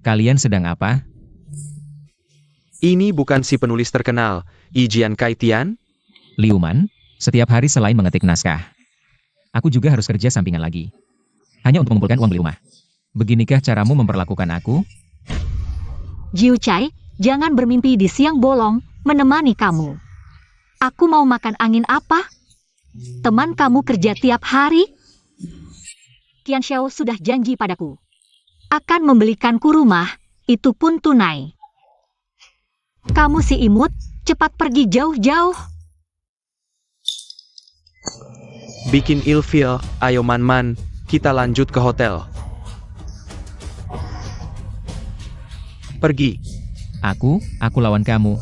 Kalian sedang apa? Ini bukan si penulis terkenal, Ijian Kaitian? Liu Man, setiap hari selain mengetik naskah, aku juga harus kerja sampingan lagi. Hanya untuk mengumpulkan uang beli rumah. Beginikah caramu memperlakukan aku? Jiu Chai, jangan bermimpi di siang bolong, menemani kamu. Aku mau makan angin apa? Teman kamu kerja tiap hari? Qian Xiao sudah janji padaku. Akan membelikanku rumah, itu pun tunai. Kamu si imut, cepat pergi jauh-jauh. Bikin ilfil, ayo Man, kita lanjut ke hotel. Pergi. Aku lawan kamu.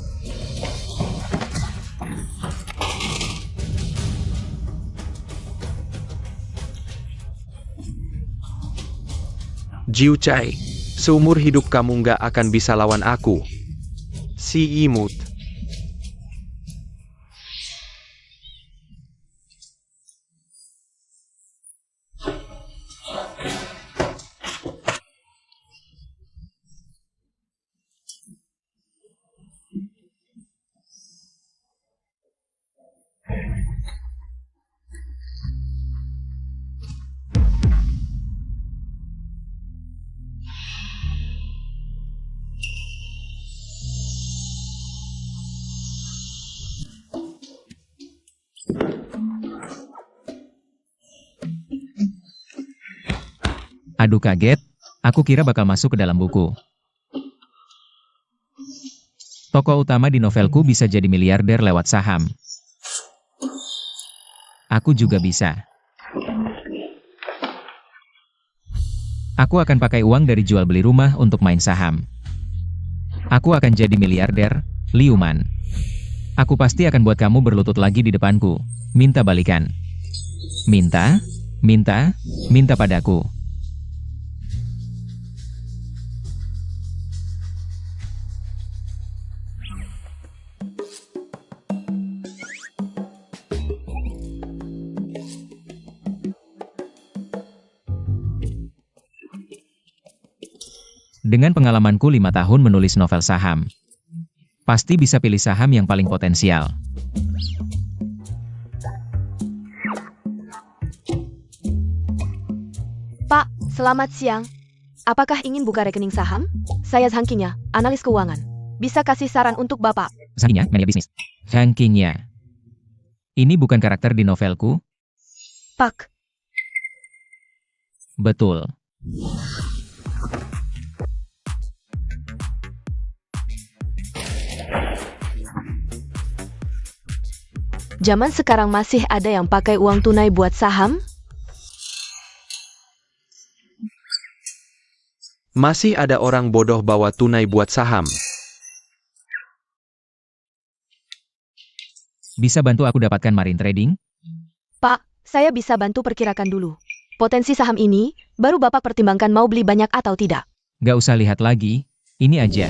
Jiu Chai, seumur hidup kamu nggak akan bisa lawan aku. Si imut. Aduh kaget, aku kira bakal masuk ke dalam buku. Tokoh utama di novelku bisa jadi miliarder lewat saham. Aku juga bisa. Aku akan pakai uang dari jual beli rumah untuk main saham. Aku akan jadi miliarder, Liu Man. Aku pasti akan buat kamu berlutut lagi di depanku. Minta balikan. Minta padaku. Dengan pengalamanku 5 tahun menulis novel saham, pasti bisa pilih saham yang paling potensial. Pak, selamat siang. Apakah ingin buka rekening saham? Saya Zhang Qingya, analis keuangan. Bisa kasih saran untuk Bapak? Zhang Qingya, manajer bisnis. Zhang Qingya. Ini bukan karakter di novelku? Pak. Betul. Zaman sekarang masih ada yang pakai uang tunai buat saham? Masih ada orang bodoh bawa tunai buat saham. Bisa bantu aku dapatkan marine trading? Pak, saya bisa bantu perkirakan dulu. Potensi saham ini, baru Bapak pertimbangkan mau beli banyak atau tidak. Gak usah lihat lagi, ini aja.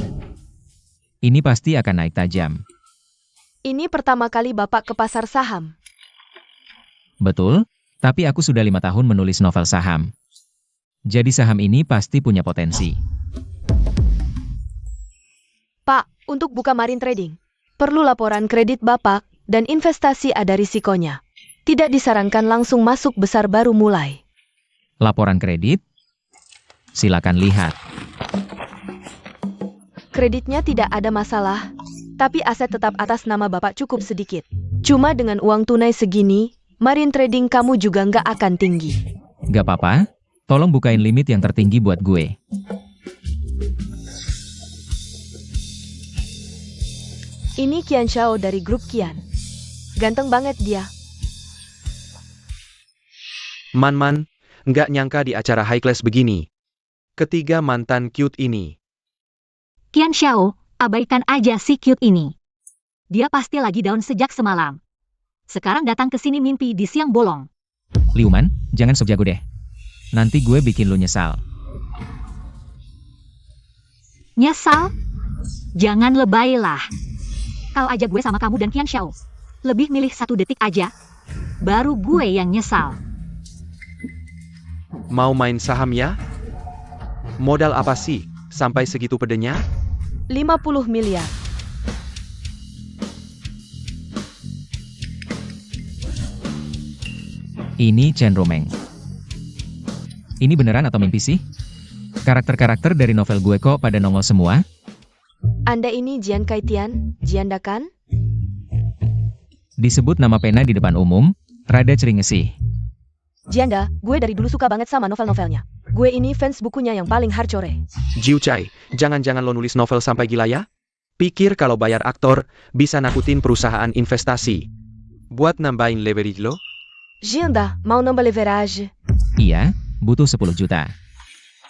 Ini pasti akan naik tajam. Ini pertama kali Bapak ke pasar saham. Betul, tapi aku sudah 5 tahun menulis novel saham. Jadi saham ini pasti punya potensi. Pak, untuk buka marine trading, perlu laporan kredit Bapak, dan investasi ada risikonya. Tidak disarankan langsung masuk besar baru mulai. Laporan kredit? Silakan lihat. Kreditnya tidak ada masalah. Tapi aset tetap atas nama Bapak cukup sedikit. Cuma dengan uang tunai segini, marine trading kamu juga nggak akan tinggi. Gak apa-apa, tolong bukain limit yang tertinggi buat gue. Ini Qian Xiao dari grup Qian. Ganteng banget dia. Man, nggak nyangka di acara high class begini. Ketiga mantan cute ini. Qian Xiao, abaikan aja si cute ini. Dia pasti lagi down sejak semalam. Sekarang datang ke sini mimpi di siang bolong. Liu Man, jangan sok jago deh. Nanti gue bikin lu nyesal. Nyesal? Jangan lebay lah. Kalau aja gue sama kamu dan Qian Xiao, lebih milih 1 detik aja, baru gue yang nyesal. Mau main saham ya? Modal apa sih, sampai segitu pedenya? 50 miliar. Ini Chen Romeng. Ini beneran atau mimpi sih? Karakter-karakter dari novel gue kok pada nongol semua? Anda ini Jian Kaitian, Jianda kan? Disebut nama pena di depan umum, rada ceringesih. Jianda, gue dari dulu suka banget sama novel-novelnya. Gue ini fans bukunya yang paling hardcore. Jiu Chai, jangan-jangan lo nulis novel sampai gila ya? Pikir kalau bayar aktor, bisa nakutin perusahaan investasi. Buat nambahin leverage lo? Jianda, mau nambah leverage? Iya, butuh 10 juta.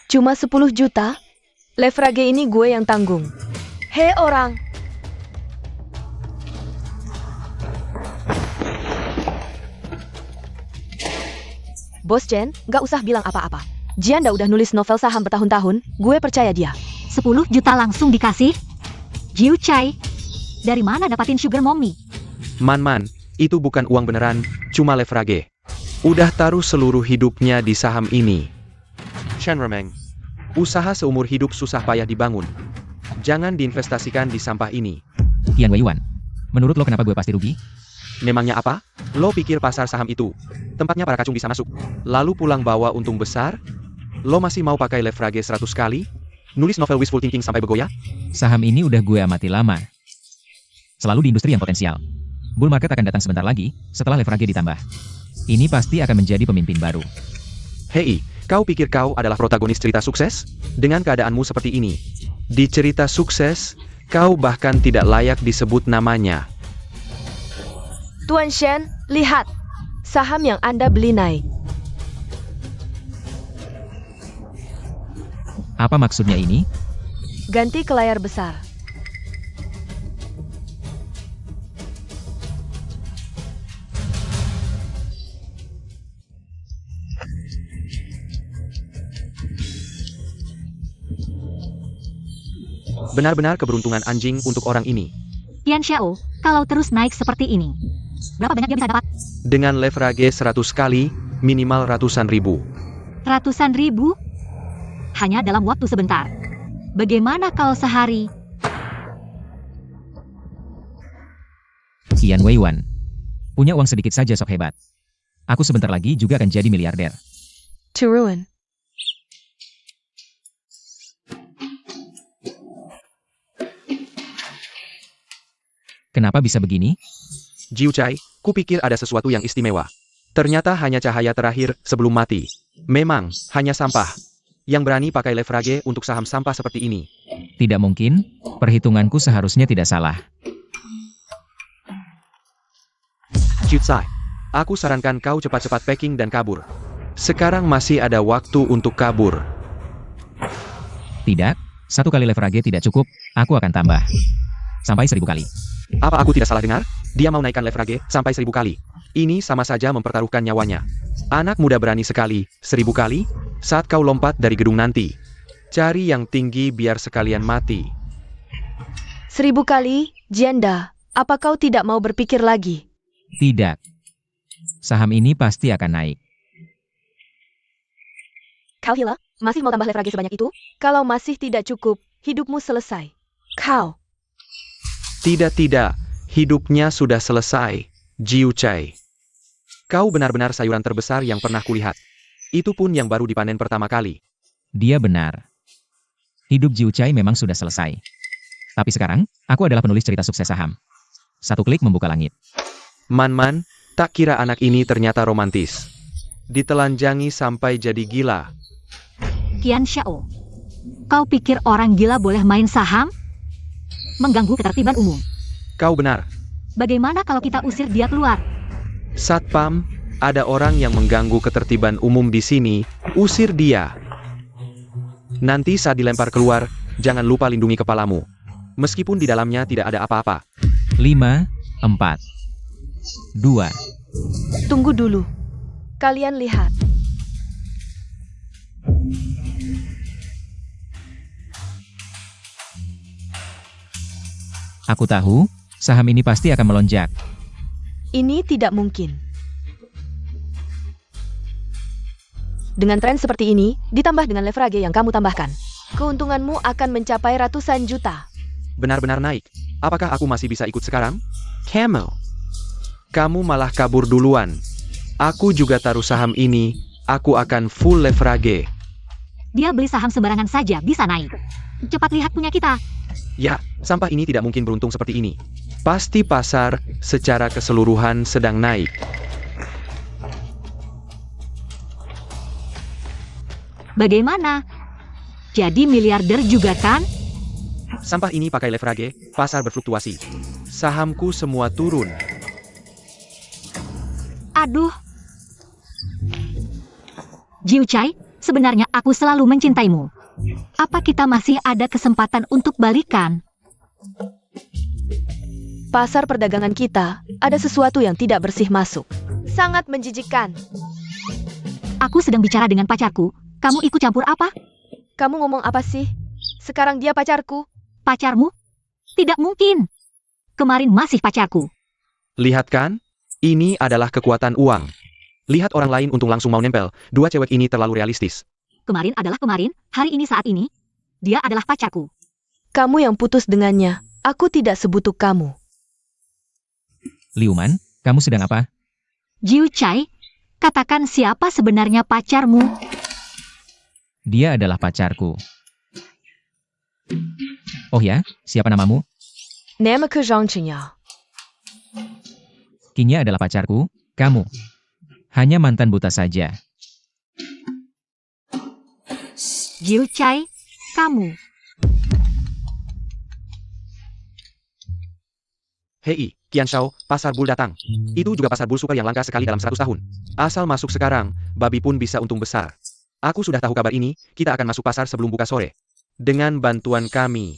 Cuma 10 juta? Leverage ini gue yang tanggung. Hei orang! Bos Chen, gak usah bilang apa-apa. Jianda udah nulis novel saham bertahun-tahun, gue percaya dia. 10 juta langsung dikasih? Jiu Chai, dari mana dapatin sugar mommy? Man, itu bukan uang beneran, cuma leverage. Udah taruh seluruh hidupnya di saham ini. Chen Romeng, usaha seumur hidup susah payah dibangun. Jangan diinvestasikan di sampah ini. Tian Weiwan, menurut lo kenapa gue pasti rugi? Memangnya apa? Lo pikir pasar saham itu tempatnya para kacung bisa masuk, lalu pulang bawa untung besar? Lo masih mau pakai leverage 100 kali? Nulis novel wishful thinking sampai begoyah? Saham ini udah gue amati lama. Selalu di industri yang potensial. Bull market akan datang sebentar lagi, setelah leverage ditambah. Ini pasti akan menjadi pemimpin baru. Hei, kau pikir kau adalah protagonis cerita sukses? Dengan keadaanmu seperti ini, di cerita sukses, kau bahkan tidak layak disebut namanya. Tuan Shen, lihat. Saham yang Anda beli naik. Apa maksudnya ini? Ganti ke layar besar. Benar-benar keberuntungan anjing untuk orang ini. Tian Xiao, kalau terus naik seperti ini, berapa banyak dia bisa dapat? Dengan leverage 100 kali, minimal ratusan ribu. Ratusan ribu? Hanya dalam waktu sebentar. Bagaimana kalau sehari? Tian Weiwan. Punya uang sedikit saja sok hebat. Aku sebentar lagi juga akan jadi miliarder. To ruin. Kenapa bisa begini? Jiu Chai, kupikir ada sesuatu yang istimewa. Ternyata hanya cahaya terakhir sebelum mati. Memang, hanya sampah. Yang berani pakai leverage untuk saham sampah seperti ini. Tidak mungkin, perhitunganku seharusnya tidak salah. Jiu Chai, aku sarankan kau cepat-cepat packing dan kabur. Sekarang masih ada waktu untuk kabur. Tidak, 1 kali leverage tidak cukup, aku akan tambah. Sampai 1000 kali. Apa aku tidak salah dengar? Dia mau naikkan leverage sampai 1000 kali. Ini sama saja mempertaruhkan nyawanya. Anak muda berani sekali, 1000 kali? Saat kau lompat dari gedung nanti. Cari yang tinggi biar sekalian mati. 1000 kali, Jianda, apa kau tidak mau berpikir lagi? Tidak. Saham ini pasti akan naik. Kau gila? Masih mau tambah leverage sebanyak itu? Kalau masih tidak cukup, hidupmu selesai. Kau. Tidak, hidupnya sudah selesai, Jiu Chai. Kau benar-benar sayuran terbesar yang pernah kulihat. Itu pun yang baru dipanen pertama kali. Dia benar. Hidup Jiu Chai memang sudah selesai. Tapi sekarang, aku adalah penulis cerita sukses saham. 1 klik membuka langit. Man, tak kira anak ini ternyata romantis. Ditelanjangi sampai jadi gila. Tian Xiao, kau pikir orang gila boleh main saham? Mengganggu ketertiban umum. Kau benar. Bagaimana kalau kita usir dia keluar? Satpam, ada orang yang mengganggu ketertiban umum di sini, usir dia. Nanti saat dilempar keluar, jangan lupa lindungi kepalamu. Meskipun di dalamnya tidak ada apa-apa. 5, 4, 2. Tunggu dulu. Kalian lihat. Aku tahu, saham ini pasti akan melonjak. Ini tidak mungkin. Dengan tren seperti ini, ditambah dengan leverage yang kamu tambahkan, keuntunganmu akan mencapai ratusan juta. Benar-benar naik. Apakah aku masih bisa ikut sekarang? Camel. Kamu malah kabur duluan. Aku juga taruh saham ini. Aku akan full leverage. Dia beli saham sembarangan saja bisa naik. Cepat lihat punya kita. Ya, sampah ini tidak mungkin beruntung seperti ini. Pasti pasar secara keseluruhan sedang naik. Bagaimana? Jadi miliarder juga kan? Sampah ini pakai leverage, pasar berfluktuasi. Sahamku semua turun. Aduh. Jiu Chai, sebenarnya aku selalu mencintaimu. Apa kita masih ada kesempatan untuk balikan? Pasar perdagangan kita, ada sesuatu yang tidak bersih masuk. Sangat menjijikkan. Aku sedang bicara dengan pacarku. Kamu ikut campur apa? Kamu ngomong apa sih? Sekarang dia pacarku. Pacarmu? Tidak mungkin. Kemarin masih pacarku. Lihat kan? Ini adalah kekuatan uang. Lihat orang lain untung langsung mau nempel. Dua cewek ini terlalu realistis. Kemarin adalah kemarin, hari ini saat ini. Dia adalah pacarku. Kamu yang putus dengannya. Aku tidak sebutuh kamu. Liuman, kamu sedang apa? Jiu Chai, katakan siapa sebenarnya pacarmu? Dia adalah pacarku. Oh ya, siapa namamu? Namanya Zhang Qinya. Kinya adalah pacarku, kamu. Hanya mantan buta saja. Jiu Chai, kamu. Hei, Qian Shao, pasar bull datang. Itu juga pasar bull super yang langka sekali dalam 100 tahun. Asal masuk sekarang, babi pun bisa untung besar. Aku sudah tahu kabar ini, kita akan masuk pasar sebelum buka sore. Dengan bantuan kami.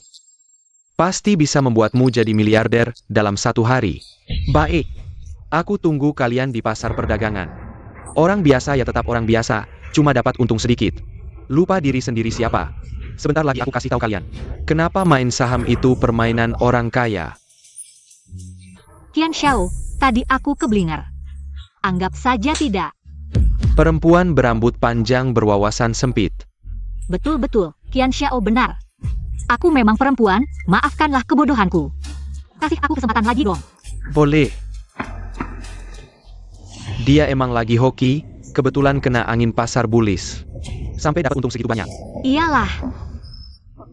Pasti bisa membuatmu jadi miliarder dalam 1 hari. Baik. Aku tunggu kalian di pasar perdagangan. Orang biasa ya tetap orang biasa, cuma dapat untung sedikit. Lupa diri sendiri siapa. Sebentar lagi aku kasih tahu kalian. Kenapa main saham itu permainan orang kaya? Qian Shao, tadi aku keblinger. Anggap saja tidak. Perempuan berambut panjang berwawasan sempit. Betul-betul, Qian Shao benar. Aku memang perempuan, maafkanlah kebodohanku. Kasih aku kesempatan lagi dong. Boleh. Dia emang lagi hoki, kebetulan kena angin pasar bullish. Sampai dapat untung segitu banyak. Iyalah.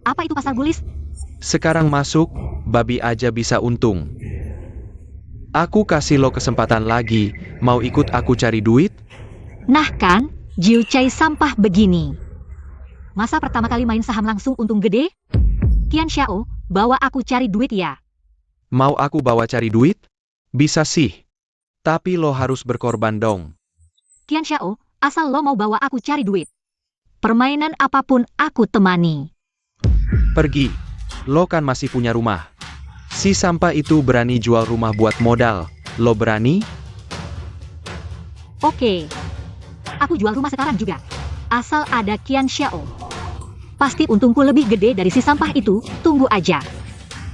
Apa itu pasar bullish? Sekarang masuk, babi aja bisa untung. Aku kasih lo kesempatan lagi, mau ikut aku cari duit? Nah kan, Jiu Chai sampah begini. Masa pertama kali main saham langsung untung gede? Qian Shao, bawa aku cari duit ya. Mau aku bawa cari duit? Bisa sih. Tapi lo harus berkorban dong. Qian Shao, asal lo mau bawa aku cari duit. Permainan apapun aku temani. Pergi. Lo kan masih punya rumah. Si sampah itu berani jual rumah buat modal. Lo berani? Oke. Aku jual rumah sekarang juga. Asal ada Qian Shao. Pasti untungku lebih gede dari si sampah itu, tunggu aja.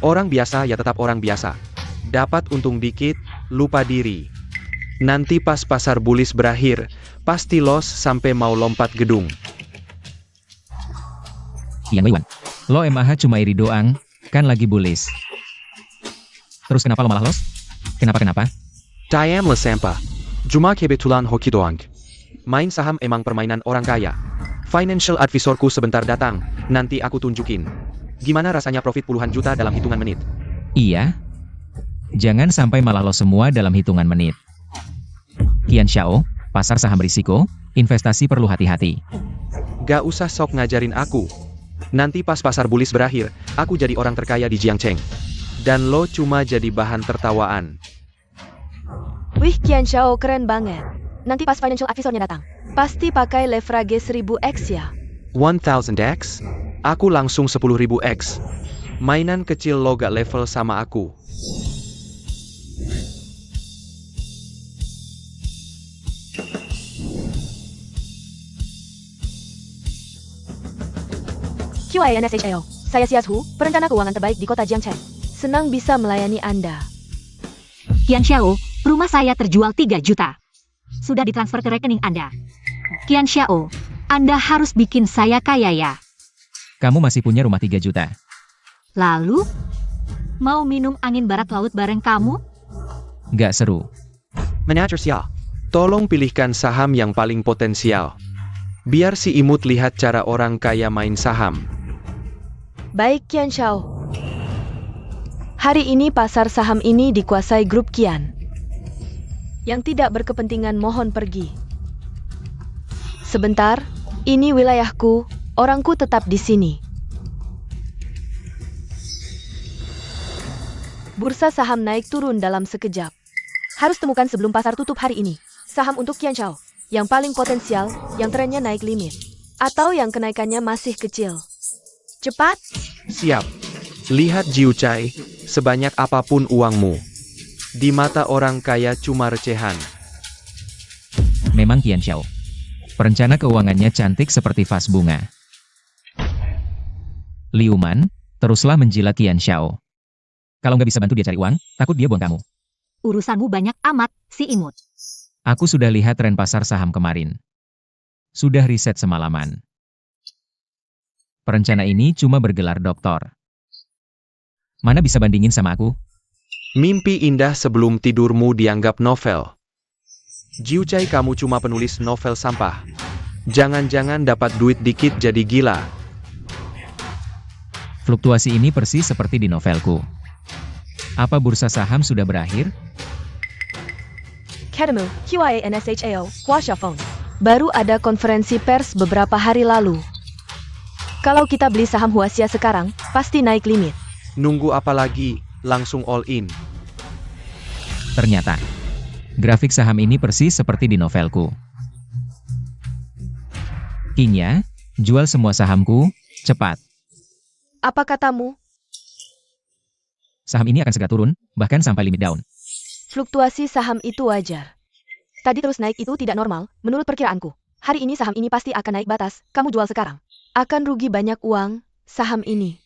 Orang biasa ya tetap orang biasa. Dapat untung dikit, lupa diri. Nanti pas pasar bullish berakhir, pasti loss sampai mau lompat gedung. Yang Liuman, lo MAH cuma iri doang, kan lagi bullish. Terus kenapa lo malah loss? Kenapa? Tayam le sampah. Cuma kebetulan hoki doang. Main saham emang permainan orang kaya. Financial advisorku sebentar datang, nanti aku tunjukin. Gimana rasanya profit puluhan juta dalam hitungan menit? Iya. Jangan sampai malah lo semua dalam hitungan menit. Qian Shao, pasar saham risiko, investasi perlu hati-hati. Gak usah sok ngajarin aku. Nanti pas pasar bullish berakhir, aku jadi orang terkaya di Jiangcheng. Dan lo cuma jadi bahan tertawaan. Wih, Qian Shao keren banget. Nanti pas financial advisornya datang, pasti pakai leverage 1000x ya. 1000x? Aku langsung 10.000x. Mainan kecil lo gak level sama aku. QINSHAO, saya Xias Hu, perencana keuangan terbaik di kota Jiangcheng. Senang bisa melayani Anda. Qian Shao, rumah saya terjual 3 juta. Sudah ditransfer ke rekening Anda. Qian Xiao, Anda harus bikin saya kaya ya. Kamu masih punya rumah 3 juta. Lalu, mau minum angin barat laut bareng kamu? Nggak seru. Manajer Xia, tolong pilihkan saham yang paling potensial. Biar si imut lihat cara orang kaya main saham. Baik Qian Xiao. Hari ini pasar saham ini dikuasai grup Qian. Yang tidak berkepentingan mohon pergi. Sebentar, ini wilayahku, orangku tetap di sini. Bursa saham naik turun dalam sekejap. Harus temukan sebelum pasar tutup hari ini. Saham untuk Qian Xiao, yang paling potensial, yang trennya naik limit. Atau yang kenaikannya masih kecil. Cepat! Siap. Lihat Jiu Chai, sebanyak apapun uangmu. Di mata orang kaya cuma recehan. Memang Qian Xiao. Perencana keuangannya cantik seperti vas bunga. Liu Man, teruslah menjilat Qian Xiao. Kalau nggak bisa bantu dia cari uang, takut dia buang kamu. Urusanmu banyak amat, si imut. Aku sudah lihat tren pasar saham kemarin. Sudah riset semalaman. Perencana ini cuma bergelar doktor. Mana bisa bandingin sama aku? Mimpi indah sebelum tidurmu dianggap novel. Jiu Chai, kamu cuma penulis novel sampah. Jangan-jangan dapat duit dikit jadi gila. Fluktuasi ini persis seperti di novelku. Apa bursa saham sudah berakhir? Ketemu, QIANSHAO, Huaxia Phone. Baru ada konferensi pers beberapa hari lalu. Kalau kita beli saham Huaxia sekarang, pasti naik limit. Nunggu apa lagi? Langsung all in. Ternyata, grafik saham ini persis seperti di novelku. Qinya, jual semua sahamku, cepat. Apa katamu? Saham ini akan segera turun, bahkan sampai limit down. Fluktuasi saham itu wajar. Tadi terus naik itu tidak normal, menurut perkiraanku. Hari ini saham ini pasti akan naik batas, kamu jual sekarang. Akan rugi banyak uang, saham ini.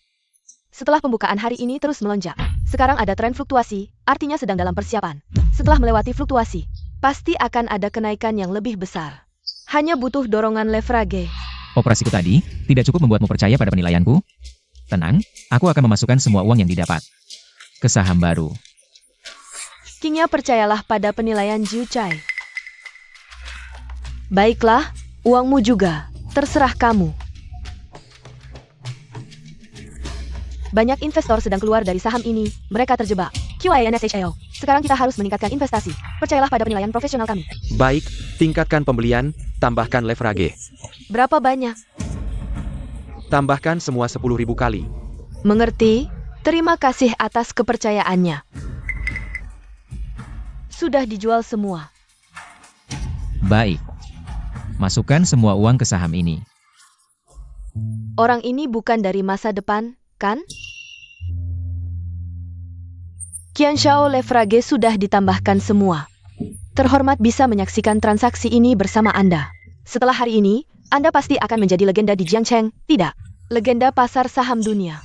Setelah pembukaan hari ini terus melonjak. Sekarang ada tren fluktuasi, artinya sedang dalam persiapan. Setelah melewati fluktuasi, pasti akan ada kenaikan yang lebih besar. Hanya butuh dorongan leverage. Operasiku tadi, tidak cukup membuatmu percaya pada penilaianku? Tenang, aku akan memasukkan semua uang yang didapat ke saham baru. Qinya percayalah pada penilaian Jiu Chai. Baiklah, uangmu juga, terserah kamu. Banyak investor sedang keluar dari saham ini, mereka terjebak. QIANSHAO, sekarang kita harus meningkatkan investasi. Percayalah pada penilaian profesional kami. Baik, tingkatkan pembelian, tambahkan leverage. Berapa banyak? Tambahkan semua 10.000 kali. Mengerti? Terima kasih atas kepercayaannya. Sudah dijual semua. Baik. Masukkan semua uang ke saham ini. Orang ini bukan dari masa depan, kan? Qian Xiao leverage sudah ditambahkan semua. Terhormat bisa menyaksikan transaksi ini bersama Anda. Setelah hari ini, Anda pasti akan menjadi legenda di Jiangcheng, tidak? Legenda pasar saham dunia.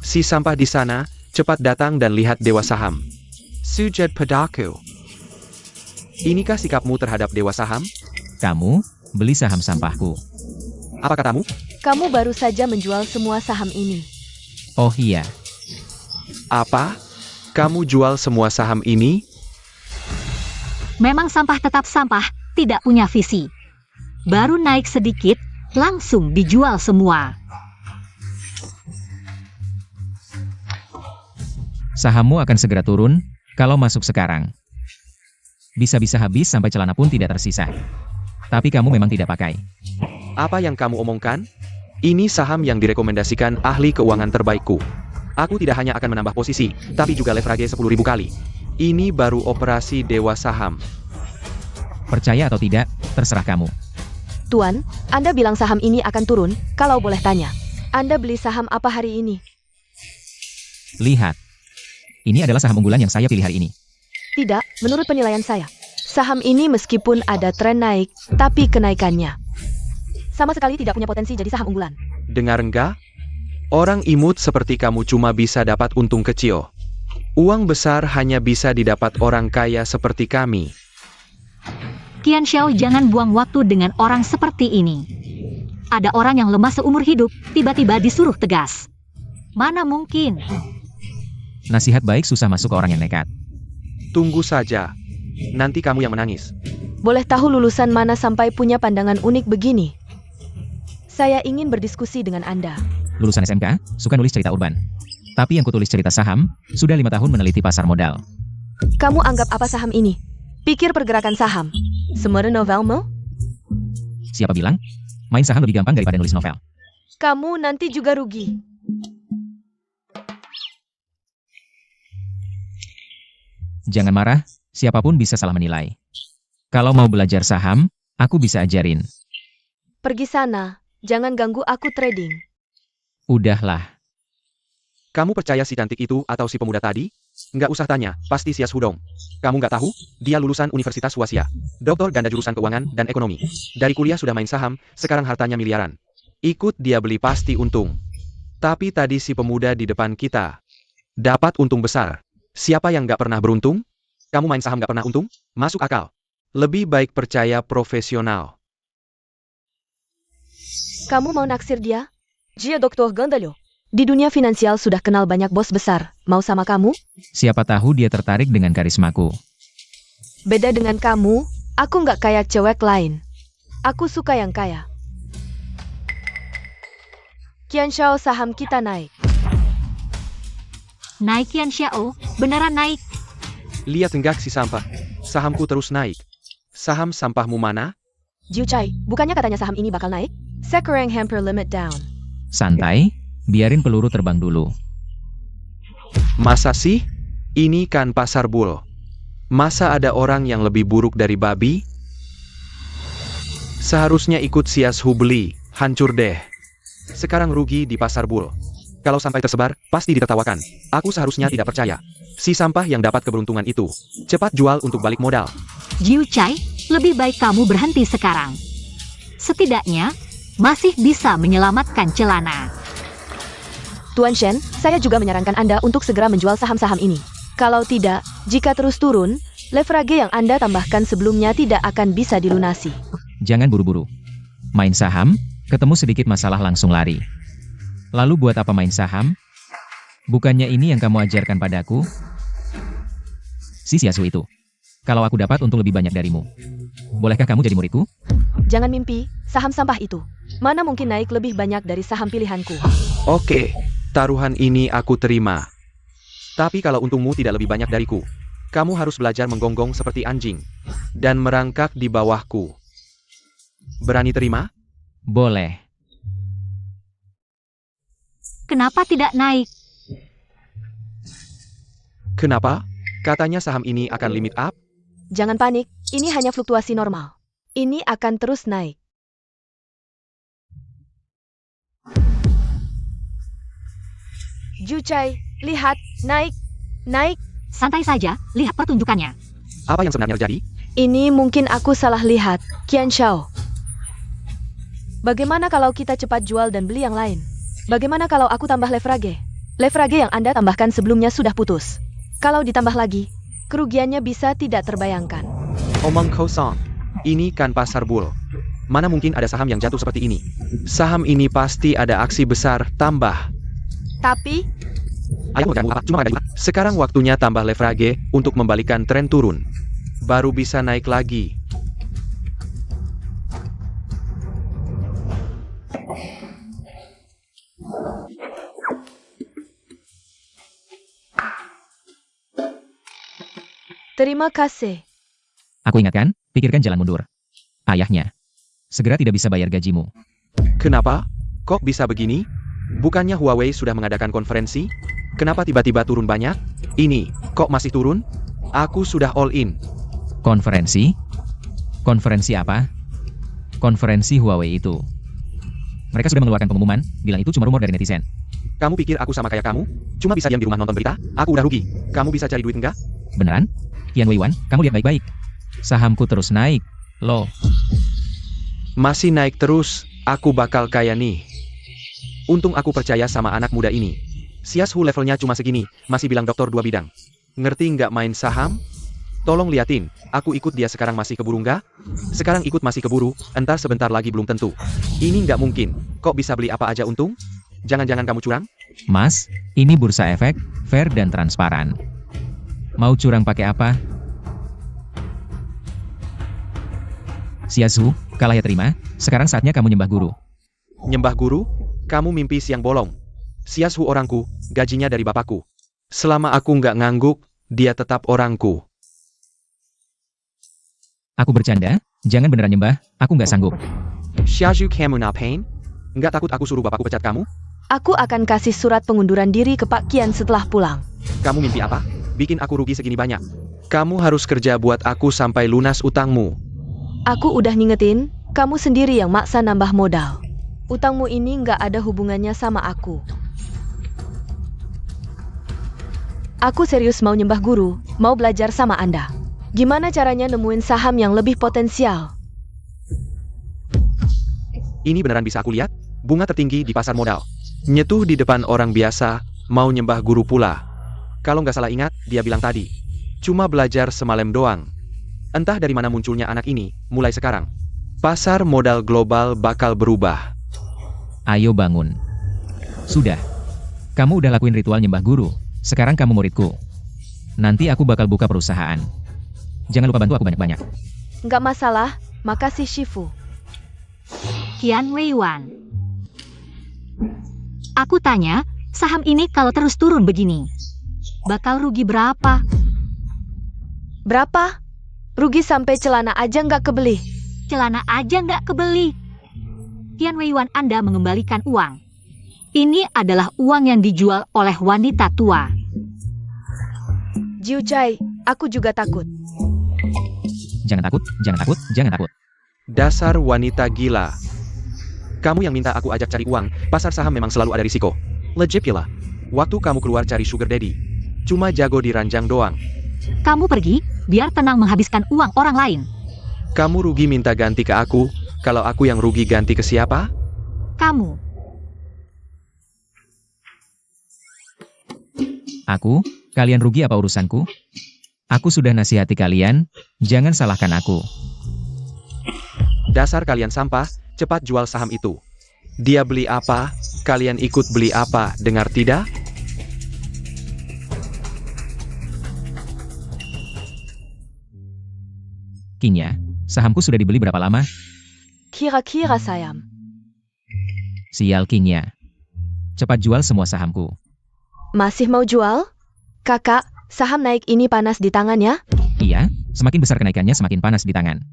Si sampah di sana, cepat datang dan lihat dewa saham. Sujud padaku. Inikah sikapmu terhadap dewa saham? Kamu, beli saham sampahku. Apa katamu? Kamu baru saja menjual semua saham ini. Oh iya, Apa? Kamu jual semua saham ini? Memang sampah tetap sampah, tidak punya visi. Baru naik sedikit, langsung dijual semua. sahammu akan segera turun, kalau masuk sekarang. Bisa-bisa habis sampai celana pun tidak tersisa. Tapi kamu memang tidak pakai. Apa yang kamu omongkan? Ini saham yang direkomendasikan ahli keuangan terbaikku. Aku tidak hanya akan menambah posisi, tapi juga leverage 10.000 kali. Ini baru operasi dewa saham. Percaya atau tidak, terserah kamu. Tuan, Anda bilang saham ini akan turun, kalau boleh tanya. Anda beli saham apa hari ini? Lihat. Ini adalah saham unggulan yang saya pilih hari ini. Tidak, menurut penilaian saya. Saham ini meskipun ada tren naik, tapi kenaikannya sama sekali tidak punya potensi jadi saham unggulan. Dengar enggak? Orang imut seperti kamu cuma bisa dapat untung kecil. Uang besar hanya bisa didapat orang kaya seperti kami. Qian Xiao, jangan buang waktu dengan orang seperti ini. Ada orang yang lemah seumur hidup, tiba-tiba disuruh tegas. Mana mungkin? Nasihat baik susah masuk ke orang yang nekat. Tunggu saja. Nanti kamu yang menangis. Boleh tahu lulusan mana sampai punya pandangan unik begini? Saya ingin berdiskusi dengan Anda. Lulusan SMK, suka nulis cerita urban. Tapi yang kutulis cerita saham, sudah 5 tahun meneliti pasar modal. Kamu anggap apa saham ini? Pikir pergerakan saham. Semua novelmu? Siapa bilang? Main saham lebih gampang daripada nulis novel. Kamu nanti juga rugi. Jangan marah, siapapun bisa salah menilai. Kalau mau belajar saham, aku bisa ajarin. Pergi sana, jangan ganggu aku trading. Udahlah. Kamu percaya si cantik itu atau si pemuda tadi? Nggak usah tanya, pasti Sias Hudong. Kamu nggak tahu? Dia lulusan Universitas Huaxia. Doktor ganda jurusan keuangan dan ekonomi. Dari kuliah sudah main saham, sekarang hartanya miliaran. Ikut dia beli pasti untung. Tapi tadi si pemuda di depan kita dapat untung besar. Siapa yang nggak pernah beruntung? Kamu main saham nggak pernah untung? Masuk akal. Lebih baik percaya profesional. Kamu mau naksir dia? Dia Doktor Gondalyo. Di dunia finansial sudah kenal banyak bos besar. Mau sama kamu? Siapa tahu dia tertarik dengan karismaku. Beda dengan kamu, aku nggak kayak cewek lain. Aku suka yang kaya. Qian Xiao, saham kita naik. Naik Qian Xiao, beneran naik. Lihat tenggak si sampah. Sahamku terus naik. Saham sampahmu mana? Jiu Chai, bukannya katanya saham ini bakal naik? Sekarang hampir limit down. Santai, biarin peluru terbang dulu. Masa sih? Ini kan pasar bull. Masa ada orang yang lebih buruk dari babi? Seharusnya ikut Sias Hu beli, hancur deh. Sekarang rugi di pasar bull. Kalau sampai tersebar, pasti ditertawakan. Aku seharusnya tidak percaya. Si sampah yang dapat keberuntungan itu. Cepat jual untuk balik modal. Jiu Chai, lebih baik kamu berhenti sekarang. Setidaknya, masih bisa menyelamatkan celana. Tuan Shen, saya juga menyarankan Anda untuk segera menjual saham-saham ini. Kalau tidak, jika terus turun, leverage yang Anda tambahkan sebelumnya tidak akan bisa dilunasi. Jangan buru-buru. Main saham, ketemu sedikit masalah langsung lari. Lalu buat apa main saham? Bukannya ini yang kamu ajarkan padaku? Si Siasu itu. Kalau aku dapat untung lebih banyak darimu, bolehkah kamu jadi muridku? Jangan mimpi, saham sampah itu. Mana mungkin naik lebih banyak dari saham pilihanku. Oke, taruhan ini aku terima. Tapi kalau untungmu tidak lebih banyak dariku, kamu harus belajar menggonggong seperti anjing dan merangkak di bawahku. Berani terima? Boleh. Kenapa tidak naik? Kenapa? Katanya saham ini akan limit up? Jangan panik, ini hanya fluktuasi normal. Ini akan terus naik. Jiu Chai, lihat, naik, naik. Santai saja, lihat pertunjukannya. Apa yang sebenarnya terjadi? Ini mungkin aku salah lihat, Qian Xiao. Bagaimana kalau kita cepat jual dan beli yang lain? Bagaimana kalau aku tambah leverage? Leverage yang Anda tambahkan sebelumnya sudah putus. Kalau ditambah lagi, kerugiannya bisa tidak terbayangkan. Omong kosong. Ini kan pasar bull. Mana mungkin ada saham yang jatuh seperti ini? Saham ini pasti ada aksi besar tambah. Tapi, Ayah kamu apa? Cuma ada. Sekarang waktunya tambah leverage untuk membalikkan tren turun. Baru bisa naik lagi. terima kasih. Aku ingatkan, pikirkan jalan mundur. Ayahnya. Segera tidak bisa bayar gajimu. Kenapa? Kok bisa begini? Bukannya Huawei sudah mengadakan konferensi? Kenapa tiba-tiba turun banyak? Ini, kok masih turun? Aku sudah all in. Konferensi? Konferensi apa? Konferensi Huawei itu. Mereka sudah mengeluarkan pengumuman, bilang itu cuma rumor dari netizen. Kamu pikir aku sama kayak kamu? Cuma bisa diam di rumah nonton berita? Aku udah rugi. Kamu bisa cari duit enggak? Beneran? Qian Weiwan, kamu lihat baik-baik. Sahamku terus naik, loh. Masih naik terus, aku bakal kaya nih. Untung aku percaya sama anak muda ini. Sias Hu levelnya cuma segini, masih bilang doktor 2 bidang. Ngerti nggak main saham? Tolong liatin, aku ikut dia sekarang masih keburu nggak? Sekarang ikut masih keburu, entar sebentar lagi belum tentu. Ini nggak mungkin, kok bisa beli apa aja untung? Jangan-jangan kamu curang? Mas, ini bursa efek, fair dan transparan. Mau curang pakai apa? Xiaozu, kalah ya terima, sekarang saatnya kamu nyembah guru. Nyembah guru? Kamu mimpi siang bolong. Xiaozu orangku, gajinya dari bapakku. Selama aku nggak ngangguk, dia tetap orangku. Aku bercanda, jangan beneran nyembah, aku nggak sanggup. Xiaozu kamu ngapain? Nggak takut aku suruh bapakku pecat kamu? Aku akan kasih surat pengunduran diri ke Pak Kian setelah pulang. Kamu mimpi apa? Bikin aku rugi segini banyak. Kamu harus kerja buat aku sampai lunas utangmu. Aku udah ngingetin, kamu sendiri yang maksa nambah modal. Utangmu ini nggak ada hubungannya sama aku. Aku serius mau nyembah guru, mau belajar sama Anda. Gimana caranya nemuin saham yang lebih potensial? Ini beneran bisa aku lihat? Bunga tertinggi di pasar modal. Nyetuh di depan orang biasa, mau nyembah guru pula. Kalau nggak salah ingat, dia bilang tadi. Cuma belajar semalam doang. Entah dari mana munculnya anak ini, mulai sekarang. Pasar modal global bakal berubah. Ayo bangun. Sudah. Kamu udah lakuin ritual nyembah guru, sekarang kamu muridku. Nanti aku bakal buka perusahaan. Jangan lupa bantu aku banyak-banyak. Nggak masalah, makasih Shifu. Qian Weiwan. Aku tanya, saham ini kalau terus turun begini, bakal rugi berapa? Berapa? Rugi sampai celana aja nggak kebeli. Celana aja nggak kebeli. Qian Weiwan, Anda mengembalikan uang. Ini adalah uang yang dijual oleh wanita tua. Jiu Chai, aku juga takut. Jangan takut, jangan takut, jangan takut. Dasar wanita gila. Kamu yang minta aku ajak cari uang, pasar saham memang selalu ada risiko. Legit gila. Waktu kamu keluar cari sugar daddy, cuma jago di ranjang doang. Kamu pergi, biar tenang menghabiskan uang orang lain. Kamu rugi minta ganti ke aku, kalau aku yang rugi ganti ke siapa? Kamu. Aku? Kalian rugi apa urusanku? Aku sudah nasihati kalian, jangan salahkan aku. Dasar kalian sampah, cepat jual saham itu. Dia beli apa, kalian ikut beli apa, dengar tidak? Kinya, sahamku sudah dibeli berapa lama? Kira-kira sayang. Sial Kinya. Cepat jual semua sahamku. Masih mau jual? Kakak, saham naik ini panas di tangan ya? Iya, semakin besar kenaikannya semakin panas di tangan.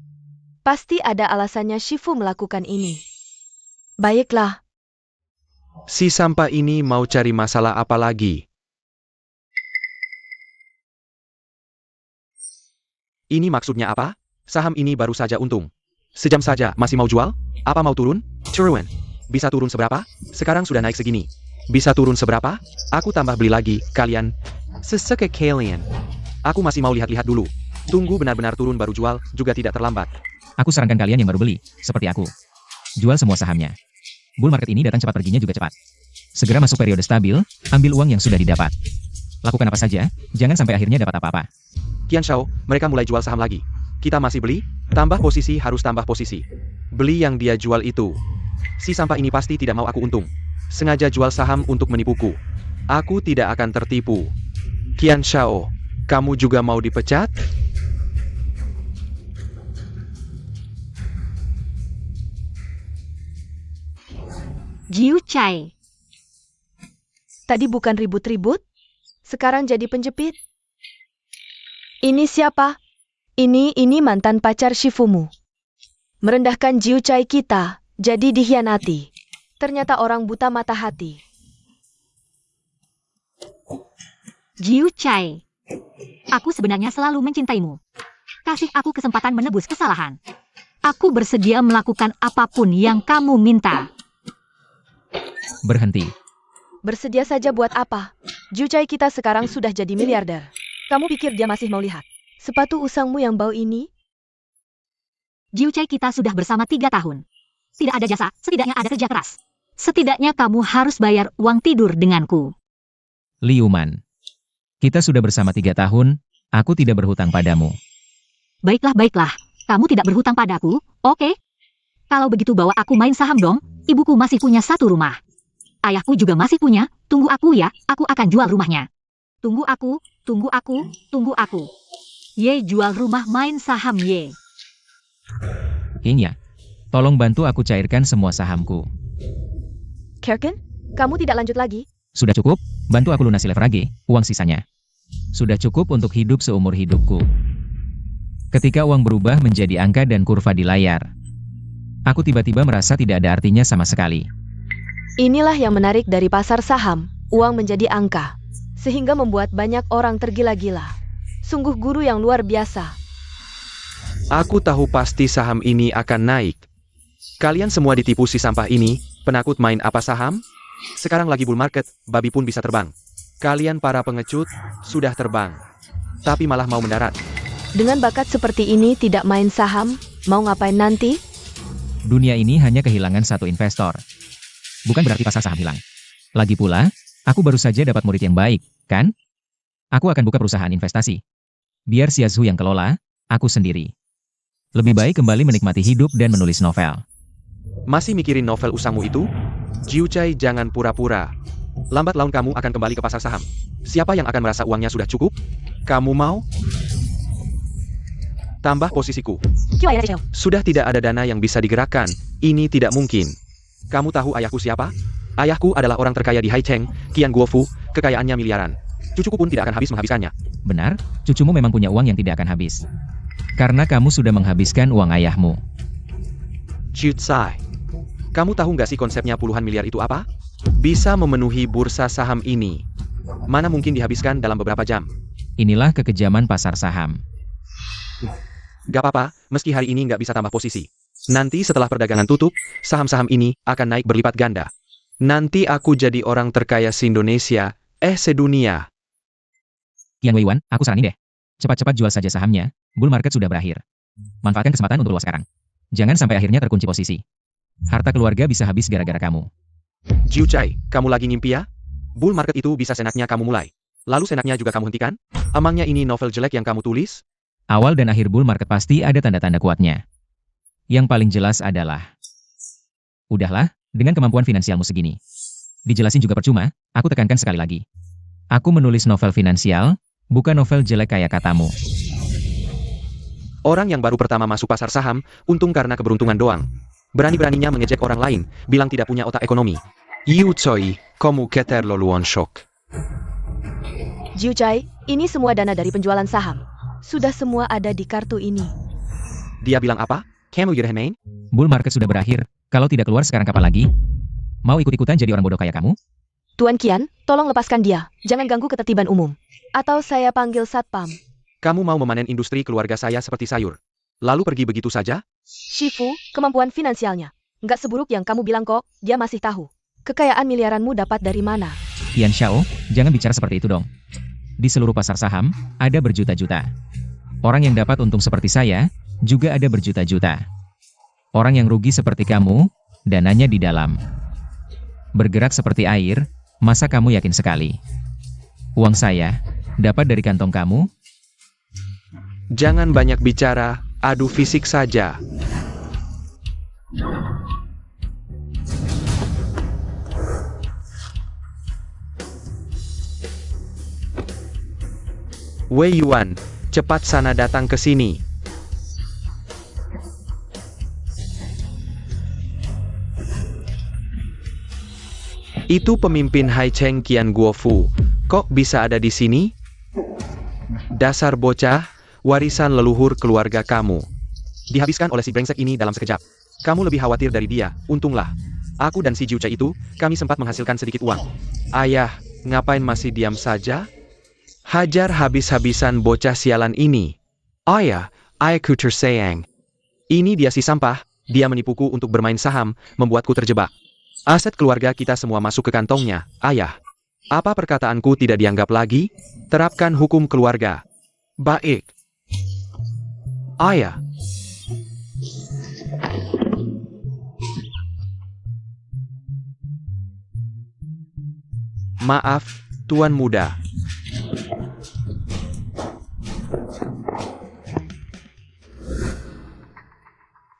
Pasti ada alasannya Shifu melakukan ini. Baiklah, Si sampah ini mau cari masalah apa lagi? Ini maksudnya apa? Saham ini baru saja untung. Sejam saja masih mau jual? Apa mau turun? Turun. Bisa turun seberapa? Sekarang sudah naik segini. Bisa turun seberapa? Aku tambah beli lagi, kalian. Seseke kalian. Aku masih mau lihat-lihat dulu. Tunggu benar-benar turun baru jual, juga tidak terlambat. Aku sarankan kalian yang baru beli, seperti aku. Jual semua sahamnya. Bull market ini datang cepat perginya juga cepat. Segera masuk periode stabil, ambil uang yang sudah didapat. Lakukan apa saja, jangan sampai akhirnya dapat apa-apa. Qian Shao, mereka mulai jual saham lagi. Kita masih beli? Tambah posisi harus tambah posisi. Beli yang dia jual itu. Si sampah ini pasti tidak mau aku untung. Sengaja jual saham untuk menipuku. Aku tidak akan tertipu. Qian Shao, kamu juga mau dipecat? Jiu Chai. tadi bukan ribut-ribut, sekarang jadi penjepit. Ini siapa? Ini mantan pacar Shifumu. Merendahkan Jiu Chai kita, jadi dikhianati. Ternyata orang buta mata hati. Jiu Chai. Aku sebenarnya selalu mencintaimu. Kasih aku kesempatan menebus kesalahan. Aku bersedia melakukan apapun yang kamu minta. Berhenti. Bersedia saja buat apa? Jiu Chai kita sekarang sudah jadi miliarder. Kamu pikir dia masih mau lihat sepatu usangmu yang bau ini? Jiu Chai kita sudah bersama 3 tahun. Tidak ada jasa, setidaknya ada kerja keras. Setidaknya kamu harus bayar uang tidur denganku. Liu Man. Kita sudah bersama 3 tahun, Aku tidak berhutang padamu. Baiklah, baiklah. Kamu tidak berhutang padaku, oke? Kalau begitu bawa aku main saham dong. Ibuku masih punya satu rumah. Ayahku juga masih punya. Tunggu aku ya, aku akan jual rumahnya. Tunggu aku, tunggu aku, tunggu aku. Ye jual rumah main saham ye. Kenya, tolong bantu aku cairkan semua sahamku. Kirken, kamu tidak lanjut lagi? Sudah cukup? Bantu aku lunasi leverage, uang sisanya. Sudah cukup untuk hidup seumur hidupku. Ketika uang berubah menjadi angka dan kurva di layar, aku tiba-tiba merasa tidak ada artinya sama sekali. Inilah yang menarik dari pasar saham, uang menjadi angka, sehingga membuat banyak orang tergila-gila. Sungguh guru yang luar biasa. Aku tahu pasti saham ini akan naik. Kalian semua ditipu si sampah ini, penakut main apa saham? Sekarang lagi bull market, babi pun bisa terbang. Kalian para pengecut, sudah terbang. Tapi malah mau mendarat. Dengan bakat seperti ini tidak main saham, mau ngapain nanti? Dunia ini hanya kehilangan satu investor. Bukan berarti pasar saham hilang. Lagi pula, aku baru saja dapat murid yang baik, kan? Aku akan buka perusahaan investasi. Biar si Azhu yang kelola, aku sendiri. Lebih baik kembali menikmati hidup dan menulis novel. Masih mikirin novel usangmu itu? Jiu Chai, jangan pura-pura. Lambat laun kamu akan kembali ke pasar saham. Siapa yang akan merasa uangnya sudah cukup? Kamu mau? Tambah posisiku. Sudah tidak ada dana yang bisa digerakkan. Ini tidak mungkin. Kamu tahu ayahku siapa? Ayahku adalah orang terkaya di Haicheng, Qian Guofu, kekayaannya miliaran. Cucuku pun tidak akan habis menghabiskannya. Benar, cucumu memang punya uang yang tidak akan habis. Karena kamu sudah menghabiskan uang ayahmu. Jiu Chai, kamu tahu nggak sih konsepnya puluhan miliar itu apa? Bisa memenuhi bursa saham ini. Mana mungkin dihabiskan dalam beberapa jam? Inilah kekejaman pasar saham. Gak apa-apa, meski hari ini nggak bisa tambah posisi. Nanti setelah perdagangan tutup, saham-saham ini akan naik berlipat ganda. Nanti aku jadi orang terkaya se-Indonesia, sedunia. Qian Weiwan, aku saranin deh. Cepat-cepat jual saja sahamnya, bull market sudah berakhir. Manfaatkan kesempatan untuk luas sekarang. Jangan sampai akhirnya terkunci posisi. Harta keluarga bisa habis gara-gara kamu. Jiu Chai, kamu lagi ngimpi ya? Bull market itu bisa senaknya kamu mulai. Lalu senaknya juga kamu hentikan? Emangnya ini novel jelek yang kamu tulis? Awal dan akhir bull market pasti ada tanda-tanda kuatnya. Yang paling jelas adalah, udahlah, dengan kemampuan finansialmu segini. Dijelasin juga percuma, aku tekankan sekali lagi. Aku menulis novel finansial, bukan novel jelek kayak katamu. Orang yang baru pertama masuk pasar saham, untung karena keberuntungan doang. Berani-beraninya mengejek orang lain, bilang tidak punya otak ekonomi. Yu Choi, kamu keterlaluan shock. Jiu Chai, ini semua dana dari penjualan saham. Sudah semua ada di kartu ini. Dia bilang apa? Kamu Yurhemain? Bull market sudah berakhir, kalau tidak keluar sekarang kapan lagi? Mau ikut-ikutan jadi orang bodoh kayak kamu? Tuan Qian, tolong lepaskan dia. Jangan ganggu ketertiban umum. Atau saya panggil satpam. Kamu mau memanen industri keluarga saya seperti sayur. Lalu pergi begitu saja? Shifu, kemampuan finansialnya. Nggak seburuk yang kamu bilang kok, dia masih tahu. Kekayaan miliaranmu dapat dari mana? Yan Xiao, jangan bicara seperti itu dong. Di seluruh pasar saham, ada berjuta-juta. Orang yang dapat untung seperti saya, juga ada berjuta-juta. Orang yang rugi seperti kamu, dananya di dalam. Bergerak seperti air, masa kamu yakin sekali? Uang saya, dapat dari kantong kamu? Jangan banyak bicara, adu fisik saja. Wei Yuan, cepat sana datang ke sini. Itu pemimpin Haicheng Qian Guofu. Kok bisa ada di sini? Dasar bocah, warisan leluhur keluarga kamu. Dihabiskan oleh si brengsek ini dalam sekejap. Kamu lebih khawatir dari dia, untunglah. Aku dan si Jiu Chai itu, kami sempat menghasilkan sedikit uang. Ayah, ngapain masih diam saja? Hajar habis-habisan bocah sialan ini. Ayah, aku tersayang. Ini dia si sampah, dia menipuku untuk bermain saham, membuatku terjebak. Aset keluarga kita semua masuk ke kantongnya, ayah. Apa perkataanku tidak dianggap lagi? Terapkan hukum keluarga. Baik. Ayah. Maaf, Tuan Muda.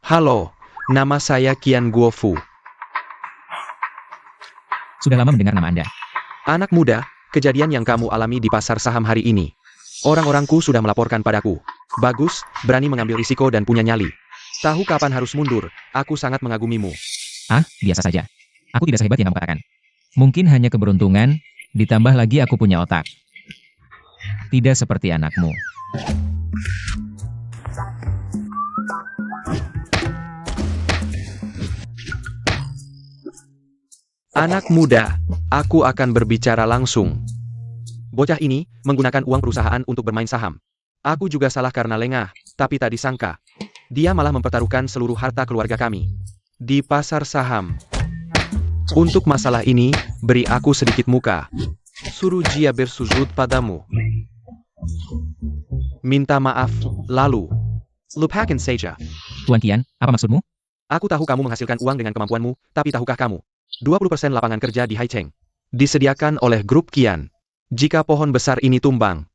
Halo, nama saya Qian Guofu. Sudah lama mendengar nama Anda. Anak muda, kejadian yang kamu alami di pasar saham hari ini. Orang-orangku sudah melaporkan padaku. Bagus, berani mengambil risiko dan punya nyali. Tahu kapan harus mundur, aku sangat mengagumimu. Ah, biasa saja. Aku tidak sehebat yang kamu katakan. Mungkin hanya keberuntungan, ditambah lagi aku punya otak. Tidak seperti anakmu. Anak muda, aku akan berbicara langsung. Bocah ini menggunakan uang perusahaan untuk bermain saham. Aku juga salah karena lengah, tapi tak disangka. Dia malah mempertaruhkan seluruh harta keluarga kami di pasar saham. Untuk masalah ini, beri aku sedikit muka. Suruh dia bersujud padamu. Minta maaf, lalu lupakan saja. Tuan Qian, apa maksudmu? Aku tahu kamu menghasilkan uang dengan kemampuanmu, tapi tahukah kamu? 20% lapangan kerja di Haicheng disediakan oleh grup Qian. Jika pohon besar ini tumbang,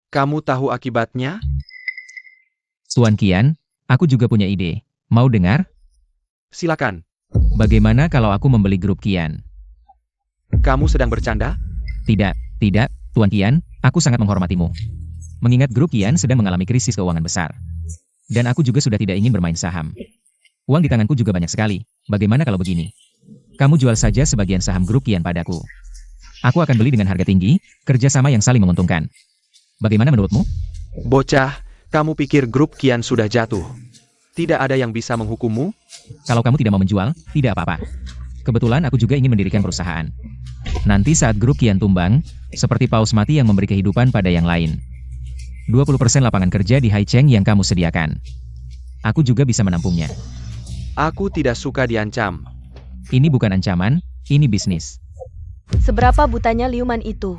kamu tahu akibatnya? Tuan Qian, aku juga punya ide. Mau dengar? Silakan. Bagaimana kalau aku membeli grup Qian? Kamu sedang bercanda? Tidak, Tuan Qian, aku sangat menghormatimu. Mengingat grup Qian sedang mengalami krisis keuangan besar. Dan aku juga sudah tidak ingin bermain saham. Uang di tanganku juga banyak sekali. Bagaimana kalau begini? Kamu jual saja sebagian saham grup Qian padaku. Aku akan beli dengan harga tinggi, kerjasama yang saling menguntungkan. Bagaimana menurutmu? Bocah, kamu pikir grup Qian sudah jatuh? Tidak ada yang bisa menghukummu? Kalau kamu tidak mau menjual, tidak apa-apa. Kebetulan aku juga ingin mendirikan perusahaan. Nanti saat grup Qian tumbang, seperti paus mati yang memberi kehidupan pada yang lain. 20% lapangan kerja di Haicheng yang kamu sediakan. Aku juga bisa menampungnya. Aku tidak suka diancam. Ini bukan ancaman, ini bisnis. Seberapa butanya Liuman itu?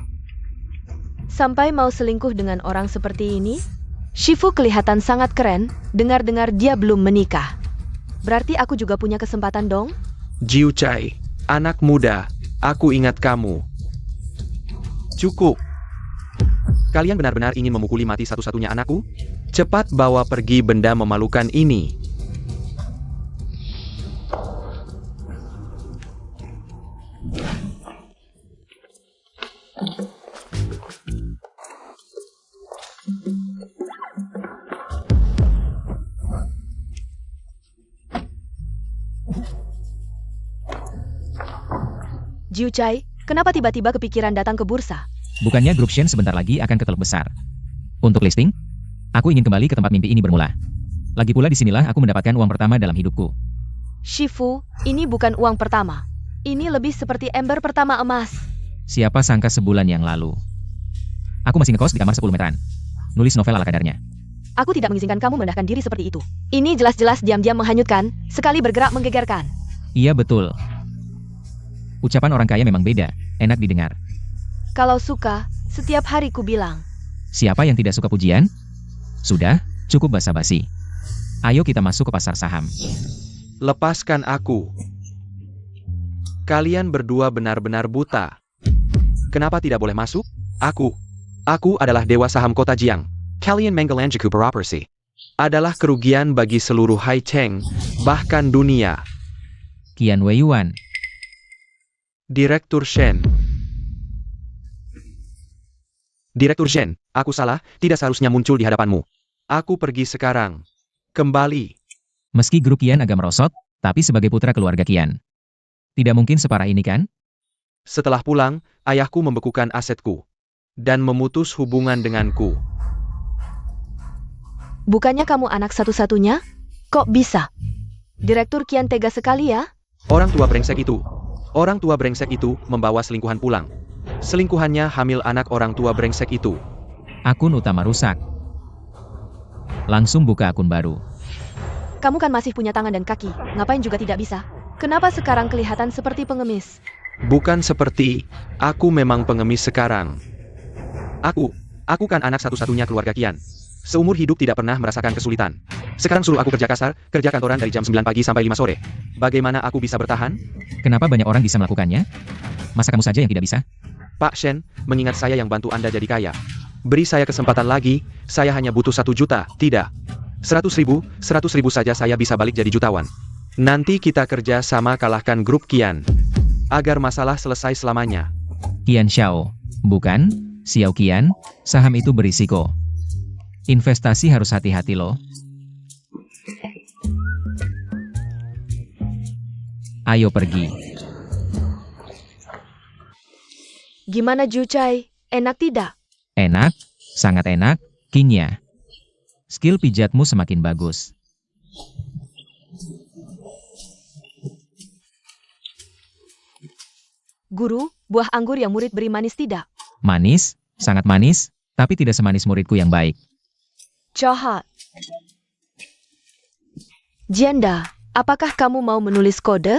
Sampai mau selingkuh dengan orang seperti ini? Shifu kelihatan sangat keren, dengar-dengar dia belum menikah. Berarti aku juga punya kesempatan dong? Jiu Chai, anak muda, aku ingat kamu. Cukup. Kalian benar-benar ingin memukuli mati satu-satunya anakku? Cepat bawa pergi benda memalukan ini. Jiu Chai, kenapa tiba-tiba kepikiran datang ke bursa? Bukannya grup Shen sebentar lagi akan ke klub besar. Untuk listing, aku ingin kembali ke tempat mimpi ini bermula. Lagi pula disinilah aku mendapatkan uang pertama dalam hidupku. Shifu, ini bukan uang pertama. Ini lebih seperti ember pertama emas. Siapa sangka sebulan yang lalu. Aku masih ngekos di kamar 10 meteran. Nulis novel ala kadarnya. Aku tidak mengizinkan kamu merendahkan diri seperti itu. Ini jelas-jelas diam-diam menghanyutkan, sekali bergerak menggegerkan. Iya betul. Ucapan orang kaya memang beda, enak didengar. Kalau suka, setiap hari ku bilang. Siapa yang tidak suka pujian? Sudah, cukup basa-basi. Ayo kita masuk ke pasar saham. Lepaskan aku. Kalian berdua benar-benar buta. Kenapa tidak boleh masuk? Aku adalah dewa saham kota Jiang. Kalian Menggelanjiku beroperasi. Adalah kerugian bagi seluruh Haicheng, bahkan dunia. Qian Weiyuan. Direktur Shen. Direktur Shen, aku salah, tidak seharusnya muncul di hadapanmu. Aku pergi sekarang. Kembali. Meski grup Qian agak merosot, tapi sebagai putra keluarga Qian. Tidak mungkin separah ini kan? Setelah pulang, ayahku membekukan asetku. Dan memutus hubungan denganku. Bukannya kamu anak satu-satunya? Kok bisa? Direktur Qian tega sekali ya? Orang tua brengsek itu membawa selingkuhan pulang. Selingkuhannya hamil anak orang tua brengsek itu. Akun utama rusak. Langsung buka akun baru. Kamu kan masih punya tangan dan kaki, ngapain juga tidak bisa? Kenapa sekarang kelihatan seperti pengemis? Bukan seperti, aku memang pengemis sekarang. Aku kan anak satu-satunya keluarga Qian. Seumur hidup tidak pernah merasakan kesulitan. Sekarang suruh aku kerja kasar, kerja kantoran dari jam 9 pagi sampai 5 sore. Bagaimana aku bisa bertahan? Kenapa banyak orang bisa melakukannya? Masa kamu saja yang tidak bisa? Pak Shen, mengingat saya yang bantu Anda jadi kaya. Beri saya kesempatan lagi, saya hanya butuh 1 juta, tidak. 100 ribu saja saya bisa balik jadi jutawan. Nanti kita kerja sama kalahkan grup Qian. Agar masalah selesai selamanya. Qian Xiao. Bukan, Xiao Qian, saham itu berisiko. Investasi harus hati-hati loh. Ayo pergi. Gimana Jiu Chai? Enak tidak? Enak, sangat enak, Qinya. Skill pijatmu semakin bagus. Guru, buah anggur yang murid beri manis tidak? Manis, sangat manis, tapi tidak semanis muridku yang baik. Jahat. Janda, apakah kamu mau menulis kode?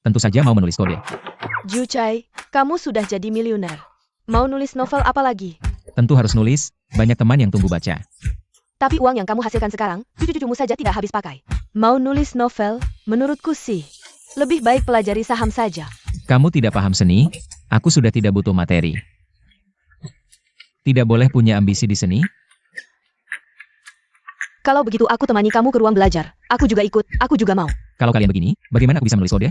Tentu saja mau menulis kode. Jiu Chai, kamu sudah jadi miliuner. Mau nulis novel apa lagi? Tentu harus nulis, banyak teman yang tunggu baca. Tapi uang yang kamu hasilkan sekarang, cucu-cucumu saja tidak habis pakai. Mau nulis novel? Menurutku sih, lebih baik pelajari saham saja. Kamu tidak paham seni, aku sudah tidak butuh materi. Tidak boleh punya ambisi di seni? Kalau begitu aku temani kamu ke ruang belajar. Aku juga ikut, aku juga mau. Kalau kalian begini, bagaimana aku bisa menulis kode?